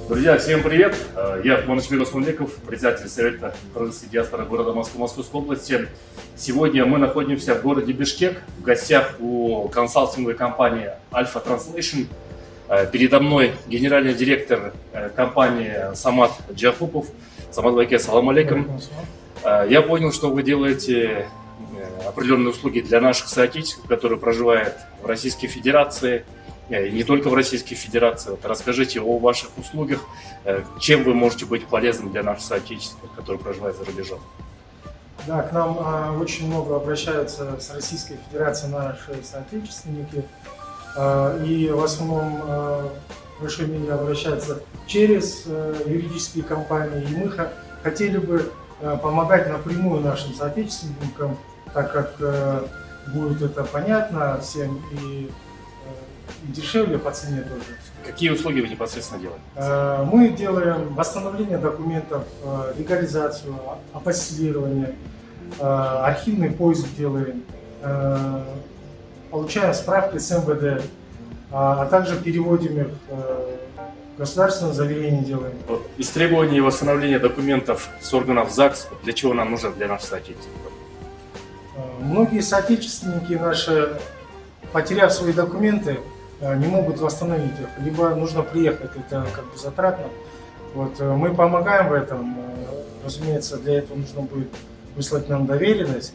Друзья, всем привет! Я Куманышвили Османбеков, председатель Совета кыргызской диаспоры города Москвы, Московской области. Сегодня мы находимся в городе Бишкек, в гостях у консалтинговой компании Alpha Translation. Передо мной генеральный директор компании Самат Джахупов. Самат Байке, салам алейкум. Я понял, что вы делаете определенные услуги для наших соотечественников, которые проживают в Российской Федерации, и не только в Российской Федерации. Вот расскажите о ваших услугах, чем вы можете быть полезным для наших соотечественников, которые проживают за рубежом. Да, к нам очень много обращаются с Российской Федерации наши соотечественники, и в основном в большой мере обращаются через юридические компании, и мы хотели бы помогать напрямую нашим соотечественникам, так как будет это понятно всем и дешевле по цене тоже. Какие услуги вы непосредственно делаете? Мы делаем восстановление документов, легализацию, апостилирование, архивный поиск делаем, получаем справки с МВД, а также переводим их в государственное заверение делаем. Из требований восстановления документов с органов ЗАГС, для чего нам нужно для наших соотечественников? Многие соотечественники наши, потеряв свои документы, не могут восстановить их, либо нужно приехать, это как бы затратно. Вот, мы помогаем в этом, разумеется, для этого нужно будет выслать нам доверенность.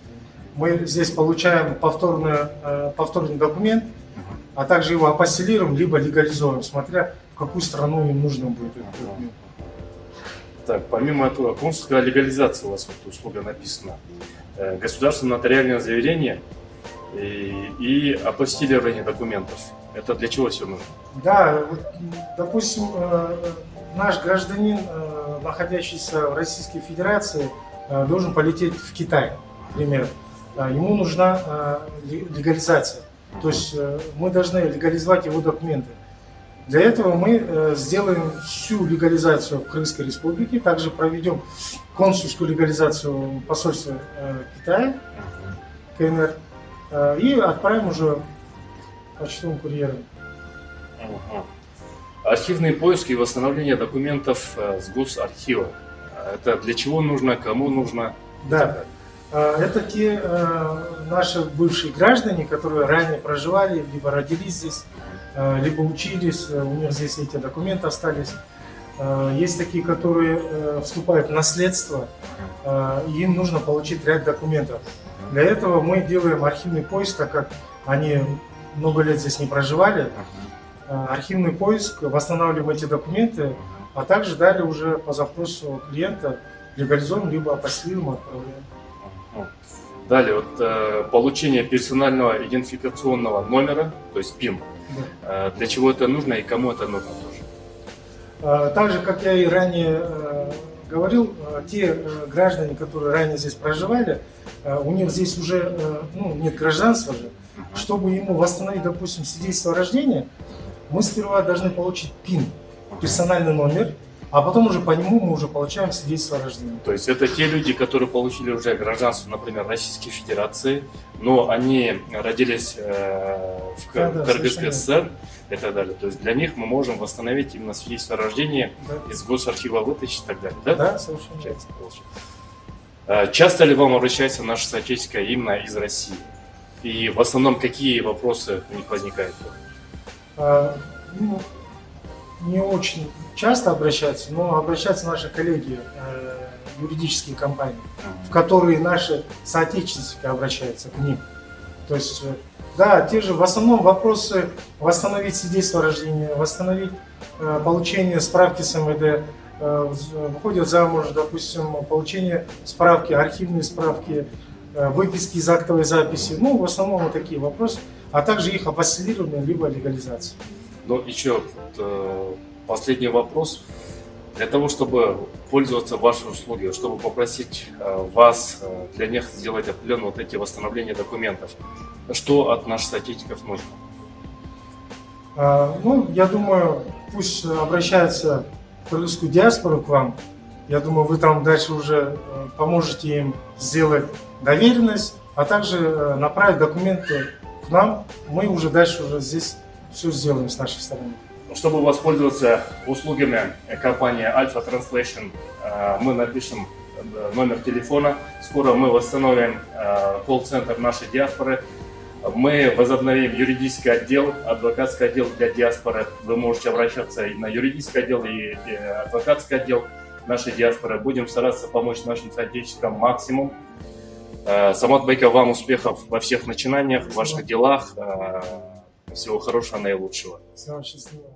Мы здесь получаем повторный документ, а также его апостилируем, либо легализуем, смотря в какую страну им нужно будет этот документ. Так, помимо этого, консульская легализация у вас вот услуга написана. Государственное нотариальное заверение и апостилирование документов. Это для чего все нужно? Да, вот, допустим, наш гражданин, находящийся в Российской Федерации, должен полететь в Китай, например. Ему нужна легализация, то есть мы должны легализовать его документы. Для этого мы сделаем всю легализацию в Кыргызской Республике, также проведем консульскую легализацию в посольстве Китая, КНР, и отправим уже почтовым курьером. Архивные поиски и восстановление документов с госархива. Это для чего нужно, кому нужно? Да, это те наши бывшие граждане, которые ранее проживали, либо родились здесь, либо учились, у них здесь эти документы остались. Есть такие, которые вступают в наследство, и им нужно получить ряд документов. Для этого мы делаем архивный поиск, так как они много лет здесь не проживали. Архивный поиск, восстанавливаем эти документы, а также далее уже по запросу клиента легализуем, либо апостилируем, отправляем. Далее, вот, получение персонального идентификационного номера, то есть ПИН. Да. Для чего это нужно и кому это нужно тоже? Так же, как я и ранее говорил, те граждане, которые ранее здесь проживали, у них здесь уже нет гражданства же. Чтобы ему восстановить, допустим, свидетельство о рождении, мы сперва должны получить ПИН, персональный номер, а потом уже по нему мы уже получаем свидетельство о рождении. То есть это те люди, которые получили уже гражданство, например, Российской Федерации, но они родились в Кыргызской ССР и так далее. То есть для них мы можем восстановить именно свидетельство о рождении, из госархива вытащить и так далее. Да, да, совершенно. Часто ли вам обращаются наши соотечественники именно из России? И в основном какие вопросы у них возникают? Не очень часто обращаются, но обращаются наши коллеги, юридические компании, в которые наши соотечественники обращаются к ним. То есть, да, те же в основном вопросы: восстановить свидетельство о рождении, восстановить получение справки с МВД, выходят замуж, допустим, получение справки, архивные справки, выписки из актовой записи. В основном вот такие вопросы, а также их апостилирование либо легализация. Ну, еще последний вопрос. Для того, чтобы пользоваться вашей услугой, чтобы попросить вас для них сделать определенные вот эти восстановления документов, что от наших соотечественников нужно? Я думаю, пусть обращаются в кыргызскую диаспору к вам. Я думаю, вы там дальше уже поможете им сделать доверенность, а также направить документы к нам. Мы уже дальше здесь все сделаем с нашей стороны. Чтобы воспользоваться услугами компании Alpha Translation, мы напишем номер телефона. Скоро мы восстановим колл-центр нашей диаспоры. Мы возобновим юридический отдел, адвокатский отдел для диаспоры. Вы можете обращаться и на юридический отдел, и адвокатский отдел нашей диаспоры. Будем стараться помочь нашим соотечественникам максимум. Самат Байков, вам успехов во всех начинаниях, в ваших делах. Всего хорошего, наилучшего. Всего счастливого.